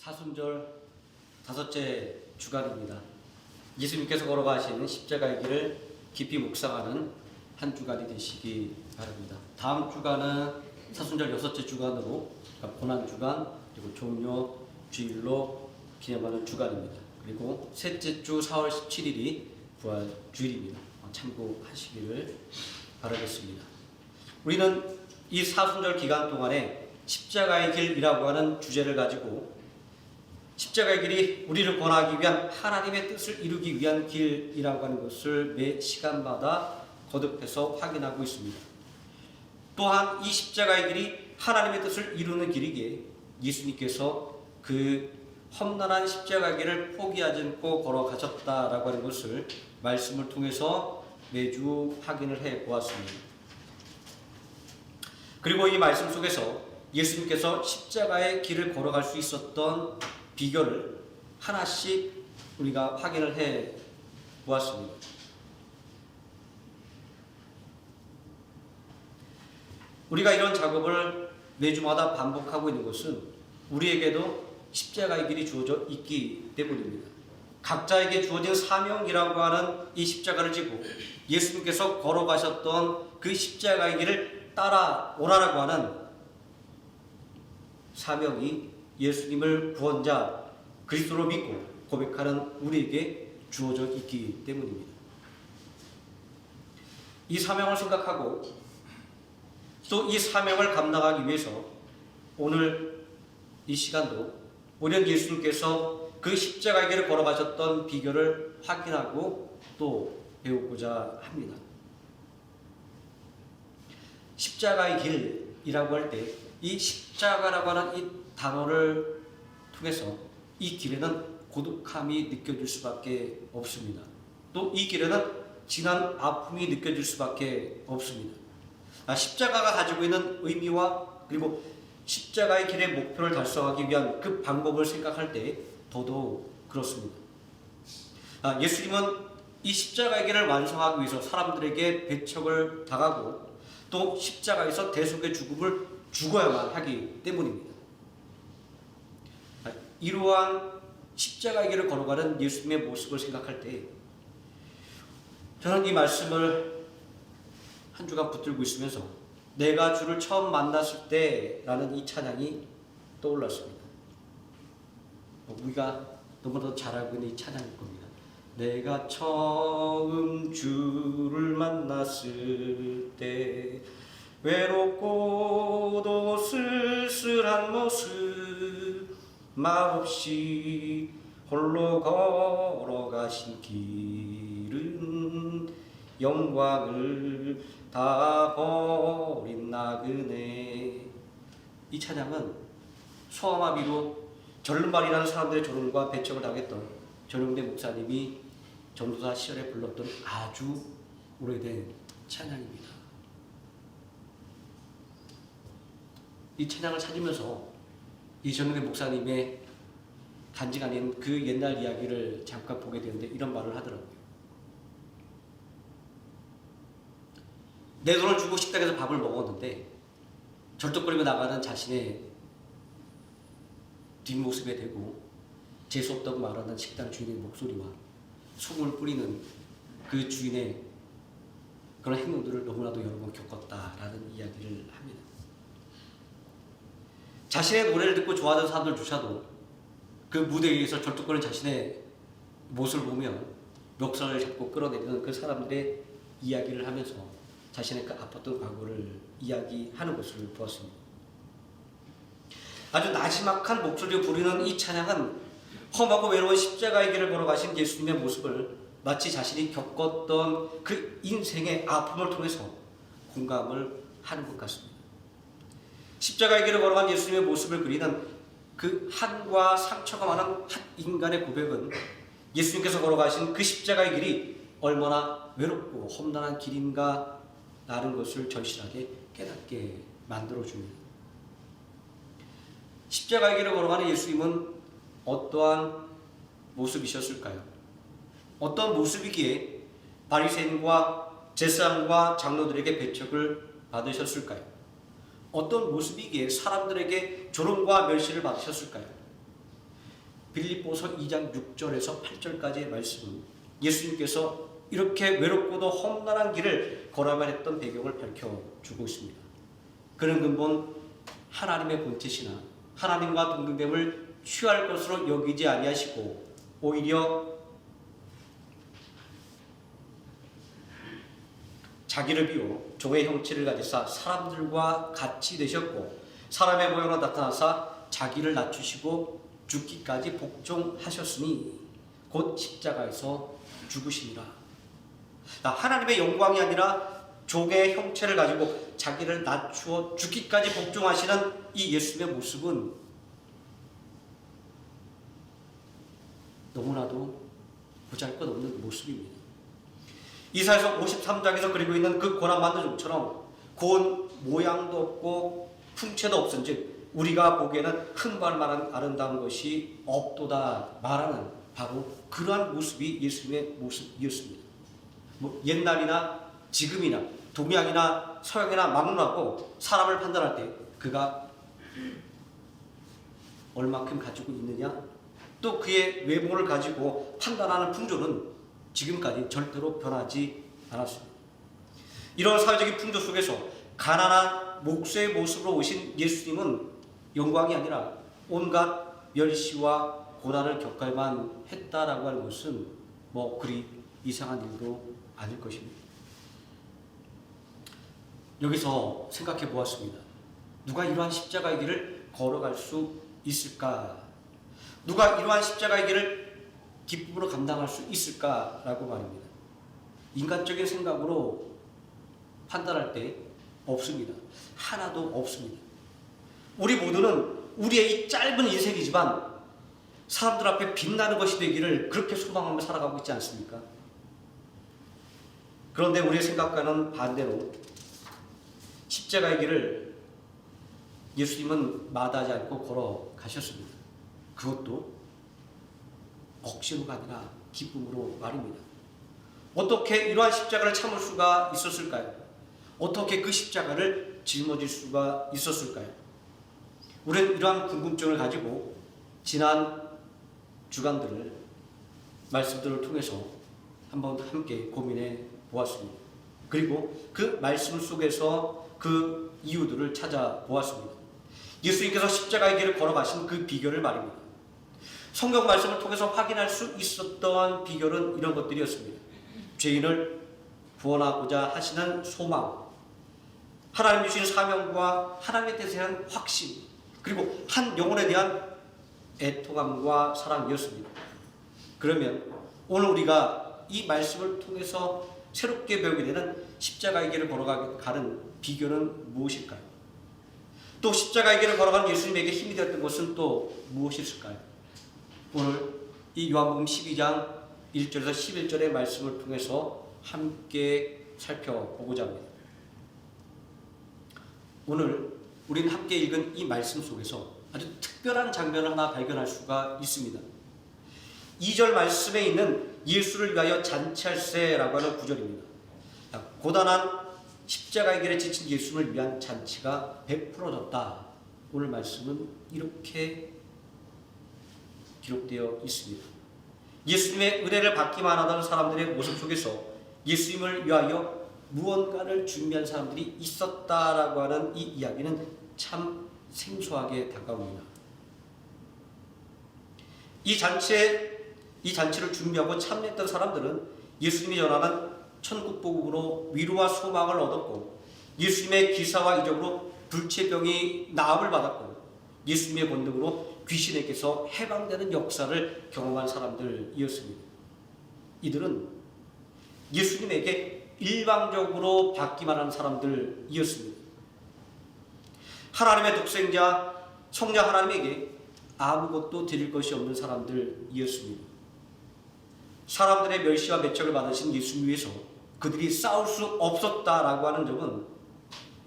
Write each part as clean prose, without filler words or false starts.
사순절 다섯째 주간입니다. 예수님께서 걸어가신 십자가의 길을 깊이 묵상하는 한 주간이 되시기 바랍니다. 다음 주간은 사순절 여섯째 주간으로 고난 주간 그리고 종료 주일로 기념하는 주간입니다. 그리고 셋째 주 4월 17일이 부활 주일입니다. 참고하시기를 바라겠습니다. 우리는 이 사순절 기간 동안에 십자가의 길이라고 하는 주제를 가지고 십자가의 길이 우리를 권하기 위한 하나님의 뜻을 이루기 위한 길이라고 하는 것을 매 시간마다 거듭해서 확인하고 있습니다. 또한 이 십자가의 길이 하나님의 뜻을 이루는 길이기에 예수님께서 그 험난한 십자가의 길을 포기하지 않고 걸어가셨다라고 하는 것을 말씀을 통해서 매주 확인을 해 보았습니다. 그리고 이 말씀 속에서 예수님께서 십자가의 길을 걸어갈 수 있었던 비결을 하나씩 우리가 확인을 해 보았습니다. 우리가 이런 작업을 매주마다 반복하고 있는 것은 우리에게도 십자가의 길이 주어져 있기 때문입니다. 각자에게 주어진 사명이라고 하는 이 십자가를 지고 예수님께서 걸어가셨던 그 십자가의 길을 따라오라라고 하는 사명이 예수님을 구원자 그리스도로 믿고 고백하는 우리에게 주어져 있기 때문입니다. 이 사명을 생각하고 또 이 사명을 감당하기 위해서 오늘 이 시간도 우리는 예수님께서 그 십자가의 길을 걸어가셨던 비결을 확인하고 또 배우고자 합니다. 십자가의 길이라고 할 때 이 십자가라고 하는 이 단어를 통해서 이 길에는 고독함이 느껴질 수밖에 없습니다. 또 이 길에는 진한 아픔이 느껴질 수밖에 없습니다. 십자가가 가지고 있는 의미와 그리고 십자가의 길의 목표를 달성하기 위한 그 방법을 생각할 때 더더욱 그렇습니다. 예수님은 이 십자가의 길을 완성하기 위해서 사람들에게 배척을 당하고 또 십자가에서 대속의 죽음을 죽어야만 하기 때문입니다. 이러한 십자가의 길을 걸어가는 예수님의 모습을 생각할 때 저는 이 말씀을 한 주간 붙들고 있으면서 내가 주를 처음 만났을 때라는 이 찬양이 떠올랐습니다. 우리가 너무나도 잘 알고 있는 이 찬양일 겁니다. 내가 처음 주를 만났을 때 외롭고도 쓸쓸한 모습 말없이 홀로 걸어가신 길은 영광을 다 버린 나그네. 이 찬양은 소아마비로 절름발이라는 사람들의 조롱과 배척을 당했던 전용대 목사님이 전도사 시절에 불렀던 아주 오래된 찬양입니다. 이 찬양을 찾으면서 이 전용대 목사님의 단지가 아닌 그 옛날 이야기를 잠깐 보게 되는데 이런 말을 하더라고요. 내 돈을 주고 식당에서 밥을 먹었는데 절뚝거리며 나가는 자신의 뒷모습에 대고 재수없다고 말하는 식당 주인의 목소리와 소금을 뿌리는 그 주인의 그런 행동들을 너무나도 여러 번 겪었다라는 이야기를 합니다. 자신의 노래를 듣고 좋아하는 사람들조차도 그 무대 위에서 절뚝거리는 자신의 모습을 보면 멱살을 잡고 끌어내리는 그 사람들의 이야기를 하면서 자신의 그 아팠던 과거를 이야기하는 것을 보았습니다. 아주 나지막한 목소리로 부르는 이 찬양은 험하고 외로운 십자가의 길을 걸어가신 예수님의 모습을 마치 자신이 겪었던 그 인생의 아픔을 통해서 공감을 하는 것 같습니다. 십자가의 길을 걸어간 예수님의 모습을 그리는 그 한과 상처가 많은 한 인간의 고백은 예수님께서 걸어가신 그 십자가의 길이 얼마나 외롭고 험난한 길인가 라는 것을 절실하게 깨닫게 만들어줍니다. 십자가의 길을 걸어가는 예수님은 어떠한 모습이셨을까요? 어떤 모습이기에 바리새인과 제사장과 장로들에게 배척을 받으셨을까요? 어떤 모습이기에 사람들에게 조롱과 멸시를 받으셨을까요? 빌립보서 2장 6절에서 8절까지의 말씀은 예수님께서 이렇게 외롭고도 험난한 길을 걸어야만 했던 배경을 밝혀주고 있습니다. 그런 근본 하나님의 본체시나 하나님과 동등됨을 취할 것으로 여기지 아니하시고 오히려 자기를 비워 종의 형체를 가지사 사람들과 같이 되셨고 사람의 모양으로 나타나사 자기를 낮추시고 죽기까지 복종하셨으니 곧 십자가에서 죽으시니라. 하나님의 영광이 아니라 종의 형체를 가지고 자기를 낮추어 죽기까지 복종하시는 이 예수님의 모습은 너무나도 보잘것없는 모습입니다. 이사야서 53장에서 그리고 있는 그 고난받는 종처럼 고운 모양도 없고 풍채도 없은즉 우리가 보기에는 흠발 만한 아름다운 것이 없도다 말하는 바로 그러한 모습이 예수님의 모습이었습니다. 옛날이나 지금이나 동양이나 서양이나 막론하고 사람을 판단할 때 그가 얼마큼 가지고 있느냐 또 그의 외모를 가지고 판단하는 풍조는 지금까지 절대로 변하지 않았습니다. 이런 사회적인 풍조 속에서 가난한 목수의 모습으로 오신 예수님은 영광이 아니라 온갖 멸시와 고난을 겪어야만 했다라고 하는 것은 그리 이상한 일도 아닐 것입니다. 여기서 생각해 보았습니다. 누가 이러한 십자가의 길을 걸어갈 수 있을까? 누가 이러한 십자가의 길을 기쁨으로 감당할 수 있을까라고 말입니다. 인간적인 생각으로 판단할 때 없습니다. 하나도 없습니다. 우리 모두는 우리의 이 짧은 인생이지만 사람들 앞에 빛나는 것이 되기를 그렇게 소망하며 살아가고 있지 않습니까? 그런데 우리의 생각과는 반대로 십자가의 길을 예수님은 마다하지 않고 걸어가셨습니다. 그것도 억지로가 아니라 기쁨으로 말입니다. 어떻게 이러한 십자가를 참을 수가 있었을까요? 어떻게 그 십자가를 짊어질 수가 있었을까요? 우리는 이러한 궁금증을 가지고 지난 주간들을 말씀들을 통해서 한번 함께 고민해 보았습니다. 그리고 그 말씀 속에서 그 이유들을 찾아보았습니다. 예수님께서 십자가의 길을 걸어가신 그 비결을 말입니다. 성경 말씀을 통해서 확인할 수 있었던 비결은 이런 것들이었습니다. 죄인을 구원하고자 하시는 소망, 하나님 주신 사명과 하나님에 대한 확신, 그리고 한 영혼에 대한 애통함과 사랑이었습니다. 그러면 오늘 우리가 이 말씀을 통해서 새롭게 배우게 되는 십자가의 길을 걸어가는 비결은 무엇일까요? 또 십자가의 길을 걸어가는 예수님에게 힘이 되었던 것은 또 무엇이었을까요? 오늘 이 요한복음 12장 1절에서 11절의 말씀을 통해서 함께 살펴보고자 합니다. 오늘 우리는 함께 읽은 이 말씀 속에서 아주 특별한 장면을 하나 발견할 수가 있습니다. 2절 말씀에 있는 예수를 위하여 잔치할세라고 하는 구절입니다. 고단한 십자가의 길에 지친 예수를 위한 잔치가 베풀어졌다. 오늘 말씀은 이렇게 기록되어 있습니다. 예수님의 은혜를 받기만 하던 사람들의 모습 속에서 예수님을 위하여 무언가를 준비한 사람들이 있었다라고 하는 이 이야기는 참 생소하게 다가옵니다. 이 잔치를 준비하고 참여했던 사람들은 예수님이 전하는 천국복음으로 위로와 소망을 얻었고 예수님의 기사와 이적으로 불치병이 나음을 받았고 예수님의 권능으로 귀신에게서 해방되는 역사를 경험한 사람들이었습니다. 이들은 예수님에게 일방적으로 받기만 하는 사람들이었습니다. 하나님의 독생자 성자 하나님에게 아무것도 드릴 것이 없는 사람들이었습니다. 사람들의 멸시와 매척을 받으신 예수님 위해서 그들이 싸울 수 없었다라고 하는 점은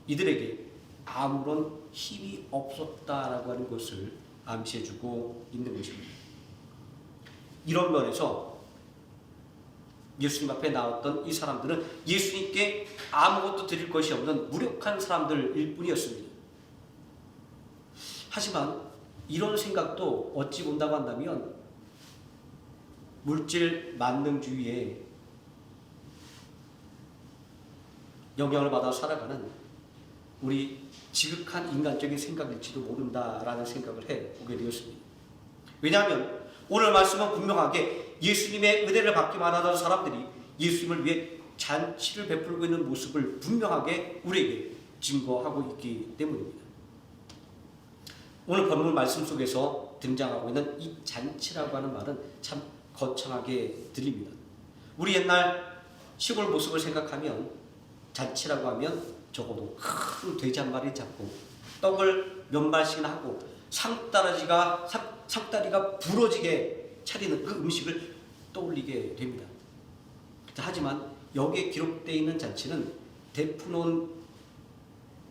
이들에게 아무런 힘이 없었다라고 하는 것을 암시해주고 있는 것입니다. 이런 면에서 예수님 앞에 나왔던 이 사람들은 예수님께 아무것도 드릴 것이 없는 무력한 사람들일 뿐이었습니다. 하지만 이런 생각도 어찌 본다고 한다면 물질 만능주의에 영향을 받아 살아가는 우리 지극한 인간적인 생각일지도 모른다라는 생각을 해보게 되었습니다. 왜냐하면 오늘 말씀은 분명하게 예수님의 은혜를 받기만 하던 사람들이 예수님을 위해 잔치를 베풀고 있는 모습을 분명하게 우리에게 증거하고 있기 때문입니다. 오늘 본문 말씀 속에서 등장하고 있는 이 잔치라고 하는 말은 참 거창하게 들립니다. 우리 옛날 시골 모습을 생각하면 잔치라고 하면 적어도 큰 돼지 한 마리 잡고 떡을 몇 마리씩이나 하고 상다리가 부러지게 차리는 그 음식을 떠올리게 됩니다. 하지만 여기에 기록되어 있는 잔치는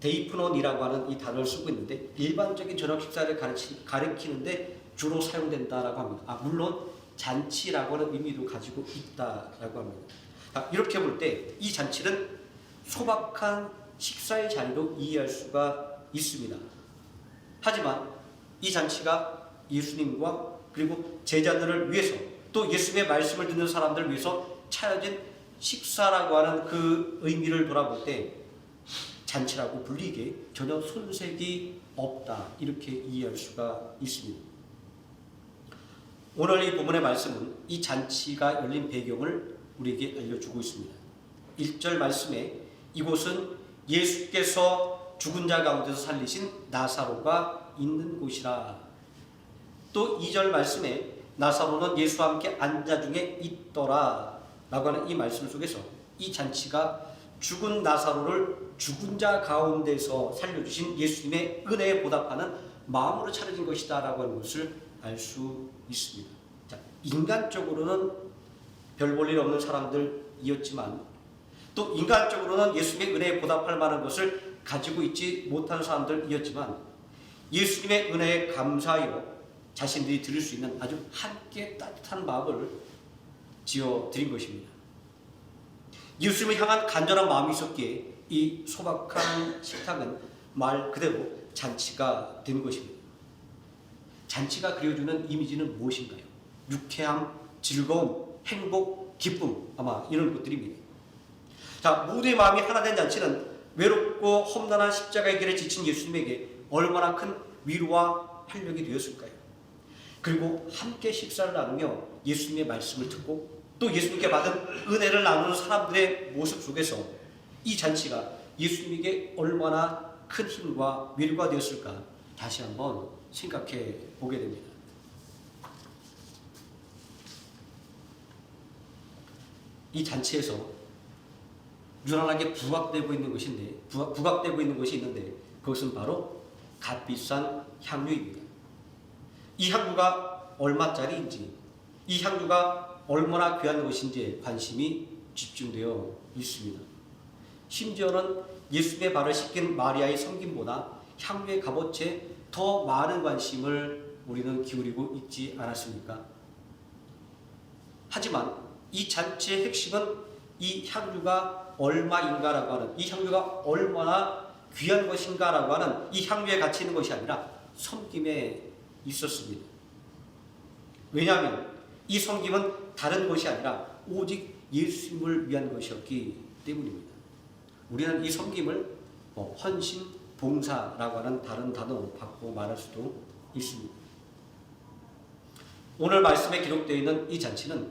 데이프논이라고 하는 이 단어를 쓰고 있는데 일반적인 저녁 식사를 가리키는데 주로 사용된다라고 합니다. 물론 잔치라고 하는 의미도 가지고 있다라고 합니다. 이렇게 볼 때 이 잔치는 소박한 식사의 자리로 이해할 수가 있습니다. 하지만 이 잔치가 예수님과 그리고 제자들을 위해서 또 예수님의 말씀을 듣는 사람들을 위해서 차려진 식사라고 하는 그 의미를 돌아볼 때 잔치라고 불리기에 전혀 손색이 없다 이렇게 이해할 수가 있습니다. 오늘 이 본문의 말씀은 이 잔치가 열린 배경을 우리에게 알려주고 있습니다. 1절 말씀에 이곳은 예수께서 죽은 자 가운데서 살리신 나사로가 있는 곳이라. 또 2절 말씀에 나사로는 예수와 함께 앉아 중에 있더라 라고 하는 이 말씀 속에서 이 잔치가 죽은 나사로를 죽은 자 가운데서 살려주신 예수님의 은혜에 보답하는 마음으로 차려진 것이다 라고 하는 것을 알 수 있습니다. 자, 인간적으로는 별 볼 일 없는 사람들이었지만 또 인간적으로는 예수님의 은혜에 보답할 만한 것을 가지고 있지 못한 사람들이었지만 예수님의 은혜에 감사하여 자신들이 드릴 수 있는 아주 함께 따뜻한 마음을 지어 드린 것입니다. 예수님을 향한 간절한 마음이 있었기에 이 소박한 식탁은 말 그대로 잔치가 된 것입니다. 잔치가 그려주는 이미지는 무엇인가요? 유쾌함, 즐거움, 행복, 기쁨, 아마 이런 것들입니다. 자, 모두의 마음이 하나 된 잔치는 외롭고 험난한 십자가의 길에 지친 예수님에게 얼마나 큰 위로와 활력이 되었을까요? 그리고 함께 식사를 나누며 예수님의 말씀을 듣고 또 예수님께 받은 은혜를 나누는 사람들의 모습 속에서 이 잔치가 예수님에게 얼마나 큰 힘과 위로가 되었을까 다시 한번 생각해 보게 됩니다. 이 잔치에서 유난하게 부각되고 있는 것이 있는데 그것은 바로 값비싼 향유입니다. 이 향유가 얼마짜리인지, 이 향유가 얼마나 귀한 것인지에 관심이 집중되어 있습니다. 심지어는 예수님의 발을 씻긴 마리아의 섬김보다 향유의 값어치에 더 많은 관심을 우리는 기울이고 있지 않았습니까? 하지만 이 잔치의 핵심은 이 향유가 얼마인가라고 하는, 이 향유가 얼마나 귀한 것인가라고 하는 이 향유에 갇혀 있는 것이 아니라 섬김에 있었습니다. 왜냐하면 이 섬김은 다른 것이 아니라 오직 예수님을 위한 것이었기 때문입니다. 우리는 이 섬김을 헌신, 봉사라고 하는 다른 단어로 바꾸어 말할 수도 있습니다. 오늘 말씀에 기록되어 있는 이 잔치는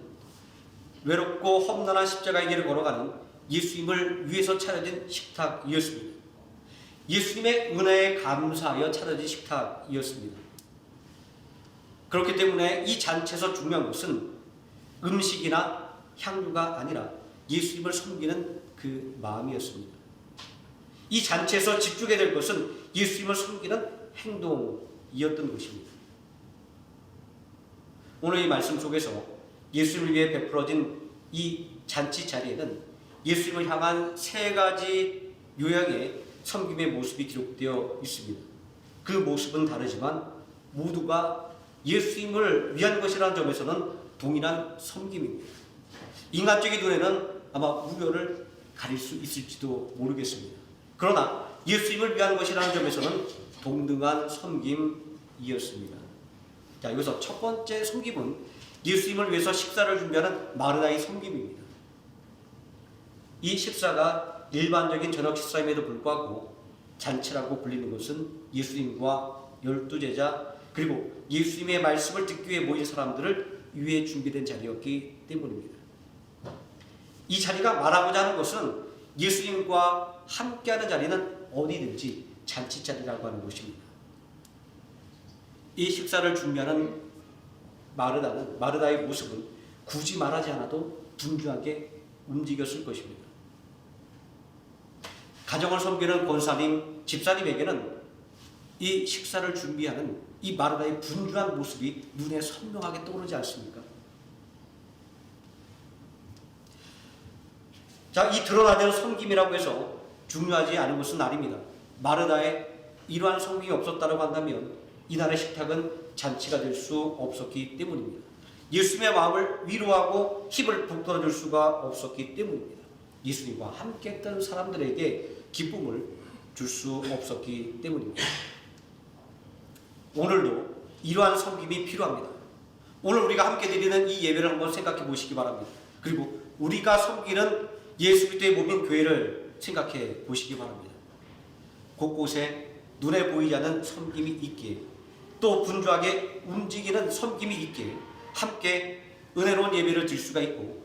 외롭고 험난한 십자가의 길을 걸어가는 예수님을 위해서 차려진 식탁이었습니다. 예수님의 은혜에 감사하여 차려진 식탁이었습니다. 그렇기 때문에 이 잔치에서 중요한 것은 음식이나 향유가 아니라 예수님을 섬기는 그 마음이었습니다. 이 잔치에서 집중해야 될 것은 예수님을 섬기는 행동이었던 것입니다. 오늘 이 말씀 속에서 예수님을 위해 베풀어진 이 잔치 자리에는 예수님을 향한 세 가지 유형의 섬김의 모습이 기록되어 있습니다. 그 모습은 다르지만 모두가 예수님을 위한 것이라는 점에서는 동일한 섬김입니다. 인간적인 눈에는 아마 우열을 가릴 수 있을지도 모르겠습니다. 그러나 예수님을 위한 것이라는 점에서는 동등한 섬김이었습니다. 자, 여기서 첫 번째 섬김은 예수님을 위해서 식사를 준비하는 마르다의 섬김입니다. 이 식사가 일반적인 저녁 식사임에도 불구하고 잔치라고 불리는 것은 예수님과 12제자 그리고 예수님의 말씀을 듣기 위해 모인 사람들을 위해 준비된 자리였기 때문입니다. 이 자리가 말하고자 하는 것은 예수님과 함께하는 자리는 어디든지 잔치자리라고 하는 것입니다. 이 식사를 준비하는 마르다의 모습은 굳이 말하지 않아도 분주하게 움직였을 것입니다. 가정을 섬기는 권사님, 집사님에게는 이 식사를 준비하는 이 마르다의 분주한 모습이 눈에 선명하게 떠오르지 않습니까? 자, 이 드러나지 않은 섬김이라고 해서 중요하지 않은 것은 아닙니다. 마르다에 이러한 섬김이 없었다고 한다면 이날의 식탁은 잔치가 될 수 없었기 때문입니다. 예수님의 마음을 위로하고 힘을 북돋아줄 수가 없었기 때문입니다. 예수님과 함께 했던 사람들에게 기쁨을 줄 수 없었기 때문입니다. 오늘도 이러한 섬김이 필요합니다. 오늘 우리가 함께 드리는 이 예배를 한번 생각해 보시기 바랍니다. 그리고 우리가 섬기는 예수 그리스도의 몸인 교회를 생각해 보시기 바랍니다. 곳곳에 눈에 보이지 않는 섬김이 있기에 또 분주하게 움직이는 섬김이 있기에 함께 은혜로운 예배를 드릴 수가 있고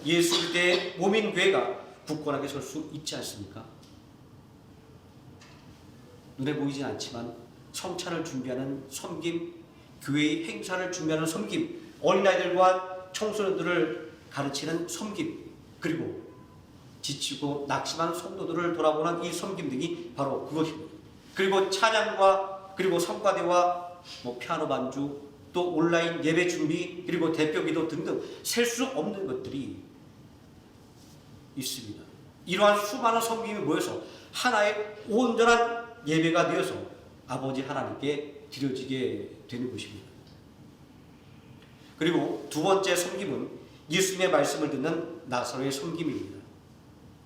예수 그리스도의 몸인 교회가 굳건하게 설 수 있지 않습니까? 눈에 보이지 않지만 성찬을 준비하는 섬김, 교회의 행사를 준비하는 섬김, 어린아이들과 청소년들을 가르치는 섬김, 그리고 지치고 낙심한 성도들을 돌아보는 이 섬김 등이 바로 그것입니다. 그리고 찬양과 그리고 성가대와 피아노 반주, 또 온라인 예배 준비, 그리고 대표기도 등등 셀 수 없는 것들이 있습니다. 이러한 수많은 섬김이 모여서 하나의 온전한 예배가 되어서 아버지 하나님께 드려지게 되는 것입니다. 그리고 두 번째 섬김은 예수님의 말씀을 듣는 나사로의 섬김입니다.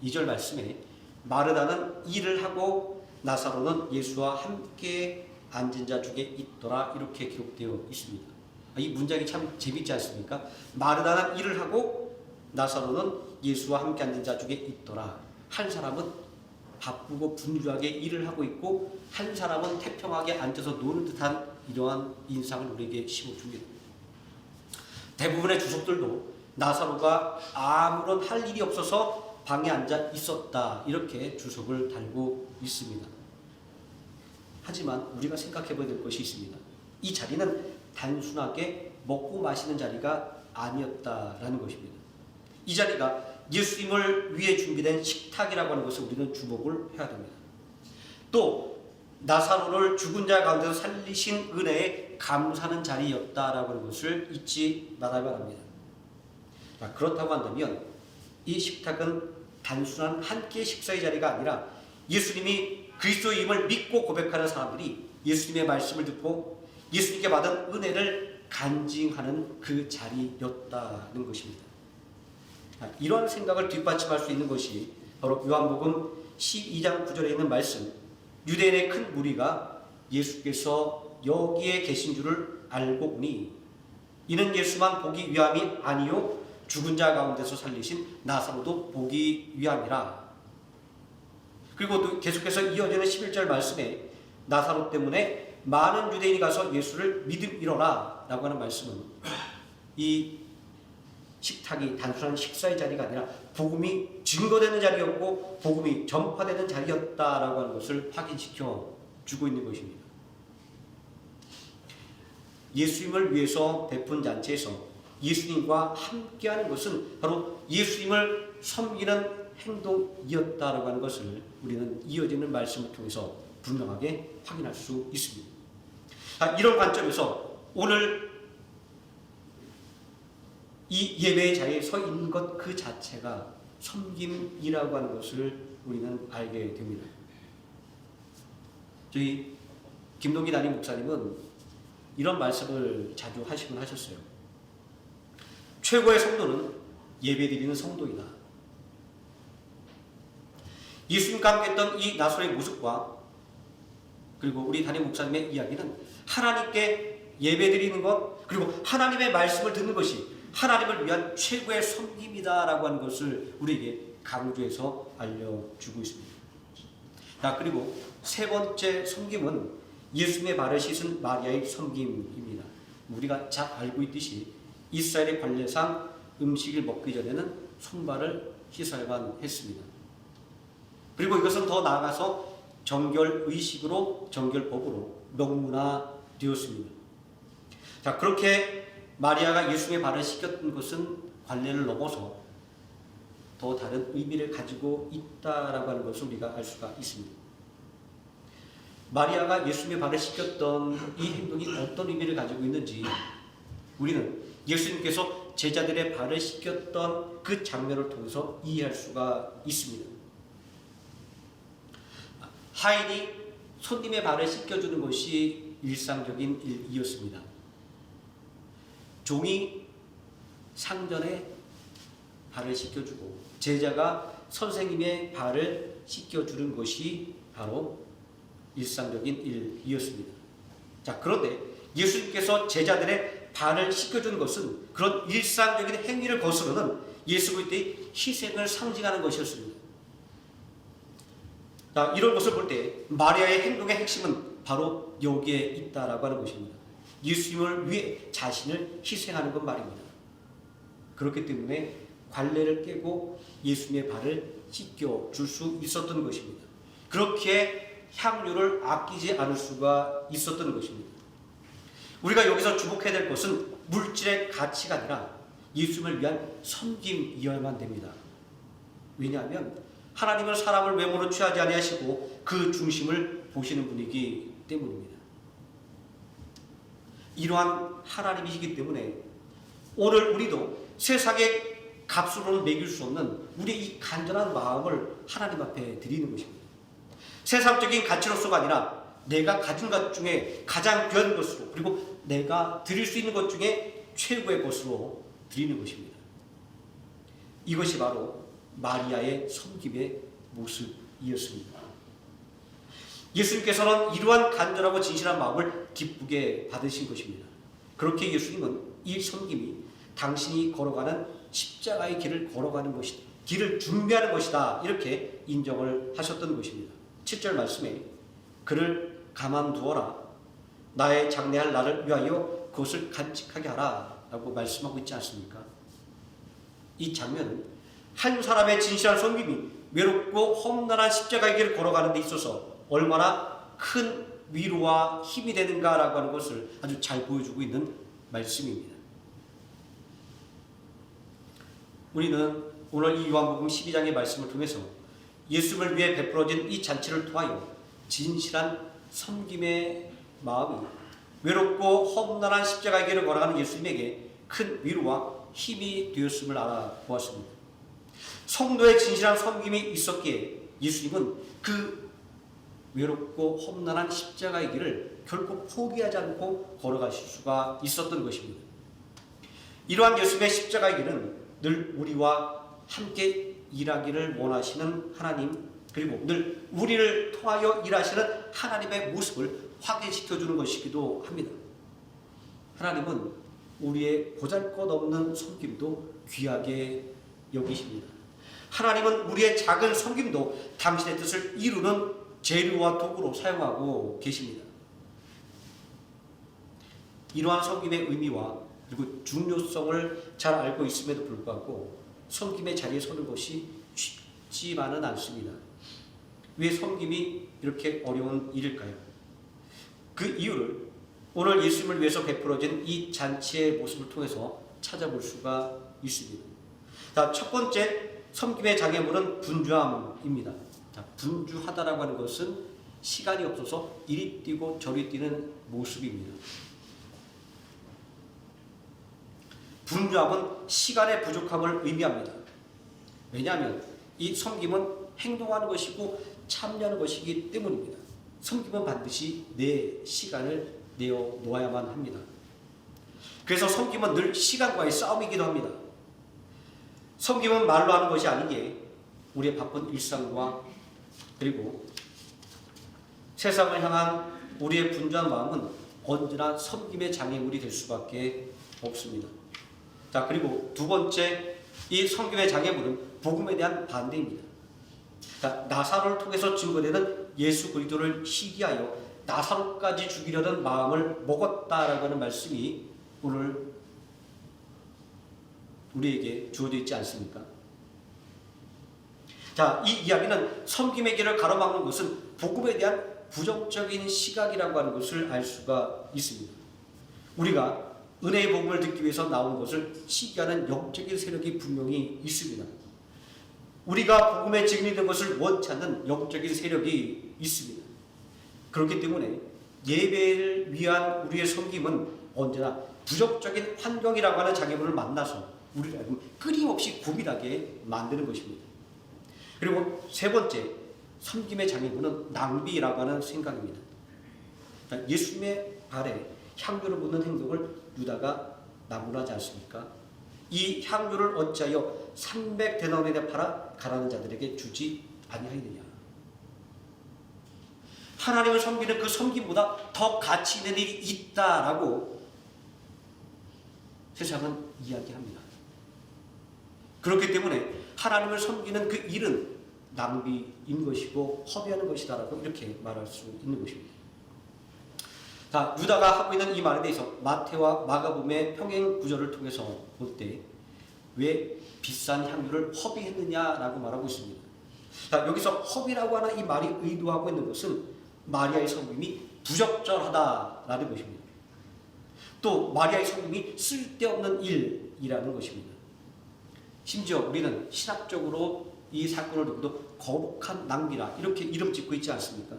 2절 말씀에 마르다는 일을 하고 나사로는 예수와 함께 앉은 자 중에 있더라 이렇게 기록되어 있습니다. 이 문장이 참 재밌지 않습니까? 마르다는 일을 하고 나사로는 예수와 함께 앉은 자 중에 있더라. 한 사람은 바쁘고 분주하게 일을 하고 있고 한 사람은 태평하게 앉아서 노는 듯한 이러한 인상을 우리에게 심어줍니다. 대부분의 주석들도 나사로가 아무런 할 일이 없어서 방에 앉아 있었다 이렇게 주석을 달고 있습니다. 하지만 우리가 생각해 봐야 될 것이 있습니다. 이 자리는 단순하게 먹고 마시는 자리가 아니었다라는 것입니다. 이 자리가 예수님을 위해 준비된 식탁이라고 하는 것을 우리는 주목을 해야 됩니다. 또 나사로를 죽은 자 가운데서 살리신 은혜에 감사하는 자리였다라고 하는 것을 잊지 말아야 합니다. 그렇다고 한다면 이 식탁은 단순한 한 끼의 식사의 자리가 아니라 예수님이 그리스도임을 믿고 고백하는 사람들이 예수님의 말씀을 듣고 예수님께 받은 은혜를 간증하는 그 자리였다는 것입니다. 이러한 생각을 뒷받침할 수 있는 것이 바로 요한복음 12장 9절에 있는 말씀, 유대인의 큰 무리가 예수께서 여기에 계신 줄을 알고 보니 이는 예수만 보기 위함이 아니요 죽은 자 가운데서 살리신 나사로도 보기 위함이라. 그리고 또 계속해서 이어지는 11절 말씀에 나사로 때문에 많은 유대인이 가서 예수를 믿음이로라 라고 하는 말씀은 이 식탁이 단순한 식사의 자리가 아니라 복음이 증거되는 자리였고 복음이 전파되는 자리였다라고 하는 것을 확인시켜 주고 있는 것입니다. 예수님을 위해서 베푼 잔치에서 예수님과 함께하는 것은 바로 예수님을 섬기는 행동이었다라고 하는 것을 우리는 이어지는 말씀을 통해서 분명하게 확인할 수 있습니다. 이런 관점에서 오늘 이 예배의 자리에 서 있는 것 그 자체가 섬김이라고 하는 것을 우리는 알게 됩니다. 저희 김동기 담임 목사님은 이런 말씀을 자주 하시곤 하셨어요. 최고의 성도는 예배드리는 성도이다. 예수님과 함께했던 이 나사로의 모습과 그리고 우리 담임 목사님의 이야기는 하나님께 예배드리는 것, 그리고 하나님의 말씀을 듣는 것이 하나님을 위한 최고의 섬김이다라고 하는 것을 우리에게 강조해서 알려주고 있습니다. 자, 그리고 세 번째 섬김은 예수님의 발을 씻은 마리아의 섬김입니다. 우리가 잘 알고 있듯이 이스라엘의 관례상 음식을 먹기 전에는 손발을 씻어야만 했습니다. 그리고 이것은 더 나아가서 정결의식으로, 정결법으로 명문화되었습니다. 자, 그렇게 마리아가 예수님의 발을 씻겼던 것은 관례를 넘어서 더 다른 의미를 가지고 있다라고 하는 것을 우리가 알 수가 있습니다. 마리아가 예수님의 발을 씻겼던 이 행동이 어떤 의미를 가지고 있는지 우리는 예수님께서 제자들의 발을 씻겼던 그 장면을 통해서 이해할 수가 있습니다. 하인이 손님의 발을 씻겨주는 것이 일상적인 일이었습니다. 종이 상전에 발을 씻겨주고 제자가 선생님의 발을 씻겨주는 것이 바로 일상적인 일이었습니다. 자, 그런데 예수님께서 제자들의 발을 씻겨주는 것은 그런 일상적인 행위를 거스르는 예수 그리스도의 희생을 상징하는 것이었습니다. 자, 이런 것을 볼 때 마리아의 행동의 핵심은 바로 여기에 있다라고 하는 것입니다. 예수님을 위해 자신을 희생하는 것 말입니다. 그렇기 때문에 관례를 깨고 예수님의 발을 씻겨 줄 수 있었던 것입니다. 그렇게 향유를 아끼지 않을 수가 있었던 것입니다. 우리가 여기서 주목해야 될 것은 물질의 가치가 아니라 예수님을 위한 섬김이어야만 됩니다. 왜냐하면 하나님은 사람을 외모로 취하지 아니하시고 그 중심을 보시는 분이기 때문입니다. 이러한 하나님이시기 때문에 오늘 우리도 세상의 값으로는 매길 수 없는 우리의 이 간절한 마음을 하나님 앞에 드리는 것입니다. 세상적인 가치로서가 아니라 내가 가진 것 중에 가장 귀한 것으로, 그리고 내가 드릴 수 있는 것 중에 최고의 것으로 드리는 것입니다. 이것이 바로 마리아의 섬김의 모습이었습니다. 예수님께서는 이러한 간절하고 진실한 마음을 기쁘게 받으신 것입니다. 그렇게 예수님은 이 섬김이 당신이 걸어가는 십자가의 길을 걸어가는 것이다, 길을 준비하는 것이다, 이렇게 인정을 하셨던 것입니다. 7절 말씀에 그를 가만두어라, 나의 장래할 나를 위하여 그것을 간직하게 하라 라고 말씀하고 있지 않습니까? 이 장면은 한 사람의 진실한 섬김이 외롭고 험난한 십자가의 길을 걸어가는 데 있어서 얼마나 큰 위로와 힘이 되는가라고 하는 것을 아주 잘 보여주고 있는 말씀입니다. 우리는 오늘 이 요한복음 12장의 말씀을 통해서 예수님을 위해 베풀어진 이 잔치를 통하여 진실한 섬김의 마음이 외롭고 험난한 십자가의 길을 걸어가는 예수님에게 큰 위로와 힘이 되었음을 알아보았습니다. 성도의 진실한 섬김이 있었기에 예수님은 그 외롭고 험난한 십자가의 길을 결코 포기하지 않고 걸어가실 수가 있었던 것입니다. 이러한 예수님의 십자가의 길은 늘 우리와 함께 일하기를 원하시는 하나님, 그리고 늘 우리를 통하여 일하시는 하나님의 모습을 확인시켜주는 것이기도 합니다. 하나님은 우리의 보잘것없는 섬김도 귀하게 여기십니다. 하나님은 우리의 작은 섬김도 당신의 뜻을 이루는 재료와 도구로 사용하고 계십니다. 이러한 섬김의 의미와 그리고 중요성을 잘 알고 있음에도 불구하고 섬김의 자리에 서는 것이 쉽지만은 않습니다. 왜 섬김이 이렇게 어려운 일일까요? 그 이유를 오늘 예수님을 위해서 베풀어진 이 잔치의 모습을 통해서 찾아볼 수가 있습니다. 자, 첫 번째 섬김의 장애물은 분주함입니다. 자, 분주하다라고 하는 것은 시간이 없어서 이리 뛰고 저리 뛰는 모습입니다. 분주함은 시간의 부족함을 의미합니다. 왜냐하면 이 섬김은 행동하는 것이고 참여하는 것이기 때문입니다. 섬김은 반드시 내 시간을 내어 놓아야만 합니다. 그래서 섬김은 늘 시간과의 싸움이기도 합니다. 섬김은 말로 하는 것이 아니기에 우리의 바쁜 일상과 그리고 세상을 향한 우리의 분주한 마음은 언제나 섬김의 장애물이 될 수밖에 없습니다. 자, 그리고 두 번째, 이 섬김의 장애물은 복음에 대한 반대입니다. 자, 나사로를 통해서 증거되는 예수 그리스도를 시기하여 나사로까지 죽이려던 마음을 먹었다라고 하는 말씀이 오늘 우리에게 주어져 있지 않습니까? 자, 이 이야기는 섬김의 길을 가로막는 것은 복음에 대한 부정적인 시각이라고 하는 것을 알 수가 있습니다. 우리가 은혜의 복음을 듣기 위해서 나온 것을 시기하는 영적인 세력이 분명히 있습니다. 우리가 복음에 증인된 것을 원치 않는 영적인 세력이 있습니다. 그렇기 때문에 예배를 위한 우리의 섬김은 언제나 부정적인 환경이라고 하는 장애물을 만나서 우리를 끊임없이 고민하게 만드는 것입니다. 그리고 세 번째, 섬김의 장애물은 낭비라고 하는 생각입니다. 예수님의 발에 향유를 묻는 행동을 유다가 나무라지 않습니까? 이 향유를 어찌하여 300데나리온에 팔아 가난한 자들에게 주지 아니하느냐? 하나님을 섬기는 그 섬김보다 더 가치 있는 일이 있다라고 세상은 이야기합니다. 그렇기 때문에 하나님을 섬기는 그 일은 낭비인 것이고 허비하는 것이다라고 이렇게 말할 수 있는 것입니다. 자, 유다가 하고 있는 이 말에 대해서 마태와 마가복음의 평행 구절을 통해서 볼 때 왜 비싼 향유를 허비했느냐라고 말하고 있습니다. 자, 여기서 허비라고 하는 이 말이 의도하고 있는 것은 마리아의 섬김이 부적절하다라는 것입니다. 또 마리아의 섬김이 쓸데없는 일이라는 것입니다. 심지어 우리는 신학적으로 이 사건을 두고도 거룩한 낭비라 이렇게 이름 짓고 있지 않습니까?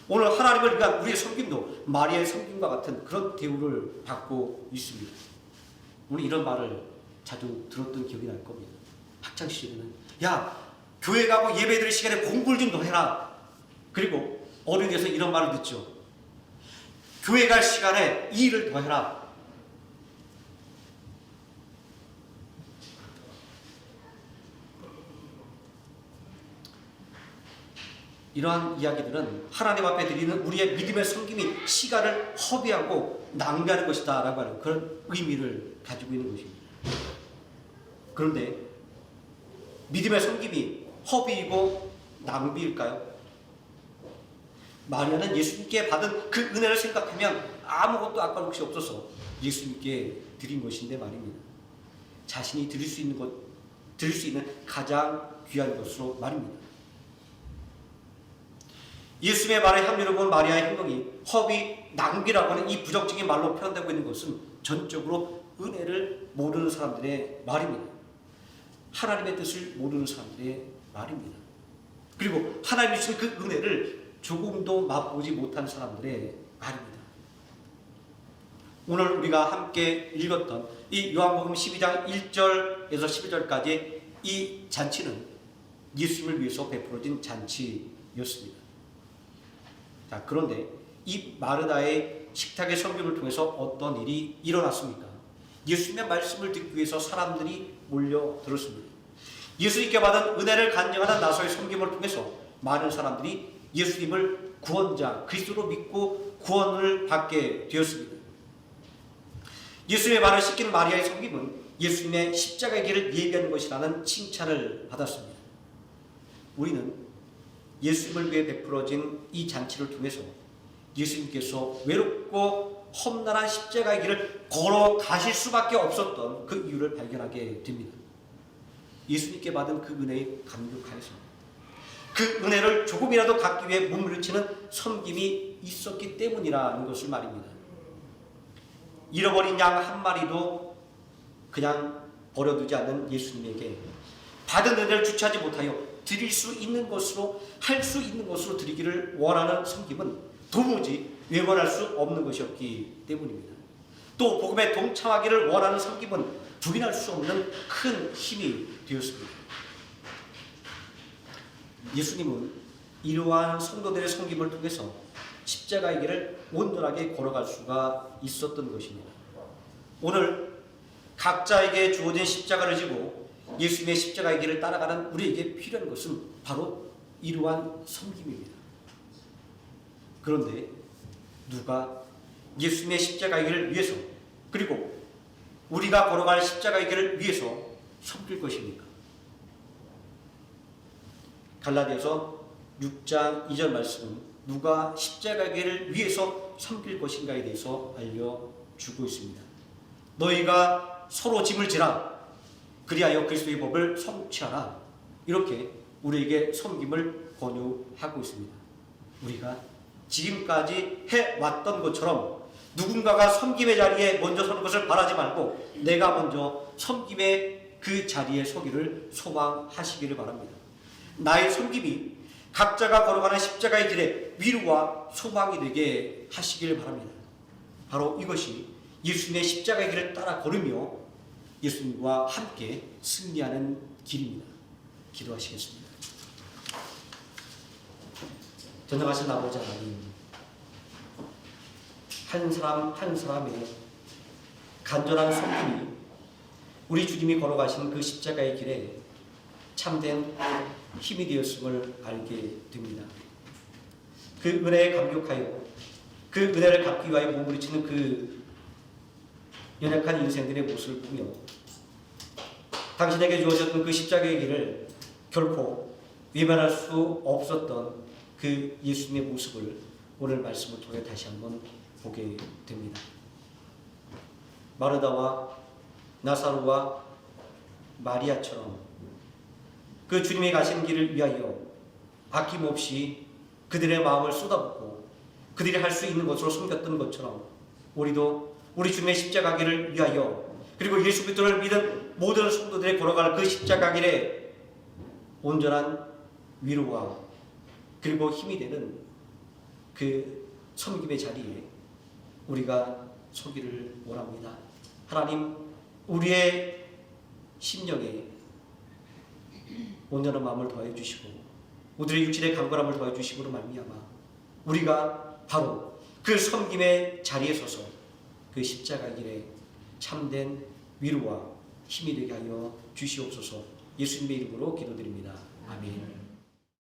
오늘 하나님을 위한 우리의 섬김도 마리아의 섬김과 같은 그런 대우를 받고 있습니다. 우리 이런 말을 자주 들었던 기억이 날 겁니다. 학창시절에는 야, 교회 가고 예배 드릴 시간에 공부를 좀 더 해라. 그리고 어른이 돼서 이런 말을 듣죠. 교회 갈 시간에 이 일을 더 해라. 이러한 이야기들은 하나님 앞에 드리는 우리의 믿음의 섬김이 시간을 허비하고 낭비하는 것이다 라고 하는 그런 의미를 가지고 있는 것입니다. 그런데 믿음의 섬김이 허비이고 낭비일까요? 마리아는 예수님께 받은 그 은혜를 생각하면 아무것도 아까운 것이 없어서 예수님께 드린 것인데 말입니다. 자신이 드릴 수 있는 가장 귀한 것으로 말입니다. 예수님의 말에 향유를 본 마리아의 행동이 허비, 낭비라고 하는 이 부정적인 말로 표현되고 있는 것은 전적으로 은혜를 모르는 사람들의 말입니다. 하나님의 뜻을 모르는 사람들의 말입니다. 그리고 하나님이 주신 그 은혜를 조금도 맛보지 못한 사람들의 말입니다. 오늘 우리가 함께 읽었던 이 요한복음 12장 1절에서 11절까지 이 잔치는 예수님을 위해서 베풀어진 잔치였습니다. 자, 그런데 이 마르다의 식탁의 섬김을 통해서 어떤 일이 일어났습니까? 예수님의 말씀을 듣기 위해서 사람들이 몰려들었습니다. 예수님께 받은 은혜를 간증하는 나사로의 섬김을 통해서 많은 사람들이 예수님을 구원자, 그리스도로 믿고 구원을 받게 되었습니다. 예수님의 발을 씻긴 마리아의 섬김은 예수님의 십자가의 길을 예비하는 것이라는 칭찬을 받았습니다. 우리는 예수님을 위해 베풀어진 이 잔치를 통해서 예수님께서 외롭고 험난한 십자가의 길을 걸어가실 수밖에 없었던 그 이유를 발견하게 됩니다. 예수님께 받은 그 은혜에 감격하여서 그 은혜를 조금이라도 갖기 위해 몸부림치는 섬김이 있었기 때문이라는 것을 말입니다. 잃어버린 양 한 마리도 그냥 버려두지 않는 예수님에게 받은 은혜를 주체하지 못하여 드릴 수 있는 것으로, 할 수 있는 것으로 드리기를 원하는 섬김은 도무지 외면할 수 없는 것이었기 때문입니다. 또 복음에 동참하기를 원하는 섬김은 부인할 수 없는 큰 힘이 되었습니다. 예수님은 이러한 성도들의 섬김을 통해서 십자가의 길을 온전하게 걸어갈 수가 있었던 것입니다. 오늘 각자에게 주어진 십자가를 지고 예수님의 십자가의 길을 따라가는 우리에게 필요한 것은 바로 이러한 섬김입니다. 그런데 누가 예수님의 십자가의 길을 위해서, 그리고 우리가 걸어갈 십자가의 길을 위해서 섬길 것입니까? 갈라디아서 6장 2절 말씀은 누가 십자가의 길을 위해서 섬길 것인가에 대해서 알려주고 있습니다. 너희가 서로 짐을 지라, 그리하여 그리스도의 법을 성취하라. 이렇게 우리에게 섬김을 권유하고 있습니다. 우리가 지금까지 해왔던 것처럼 누군가가 섬김의 자리에 먼저 서는 것을 바라지 말고 내가 먼저 섬김의 그 자리에 서기를 소망하시기를 바랍니다. 나의 섬김이 각자가 걸어가는 십자가의 길에 위로와 소망이 되게 하시기를 바랍니다. 바로 이것이 예수님의 십자가의 길을 따라 걸으며 예수님과 함께 승리하는 길입니다. 기도하시겠습니다. 전능하신 아버지 하나님, 한 사람 한 사람의 간절한 섬김이 우리 주님이 걸어가신 그 십자가의 길에 참된 힘이 되었음을 알게 됩니다. 그 은혜에 감격하여 그 은혜를 갚기 위하여 몸부림치는 그 연약한 인생들의 모습을 보며 당신에게 주어졌던 그 십자가의 길을 결코 외면할 수 없었던 그 예수님의 모습을 오늘 말씀을 통해 다시 한번 보게 됩니다. 마르다와 나사로와 마리아처럼 그 주님이 가신 길을 위하여 아낌없이 그들의 마음을 쏟아붓고 그들이 할 수 있는 것으로 섬겼던 것처럼 우리도 우리 주님의 십자가 길을 위하여 그리고 예수 그리스도를 믿은 모든 성도들이 걸어갈 그 십자가 길에 온전한 위로와 그리고 힘이 되는 그 섬김의 자리에 우리가 서기를 원합니다. 하나님, 우리의 심령에 온전한 마음을 더해 주시고 우리의 육신의 강건함을 더해 주시고로 말미암아 우리가 바로 그 섬김의 자리에 서서 그 십자가 길에 참된 위로와 힘이 되게 하여 주시옵소서. 예수님의 이름으로 기도드립니다. 아멘.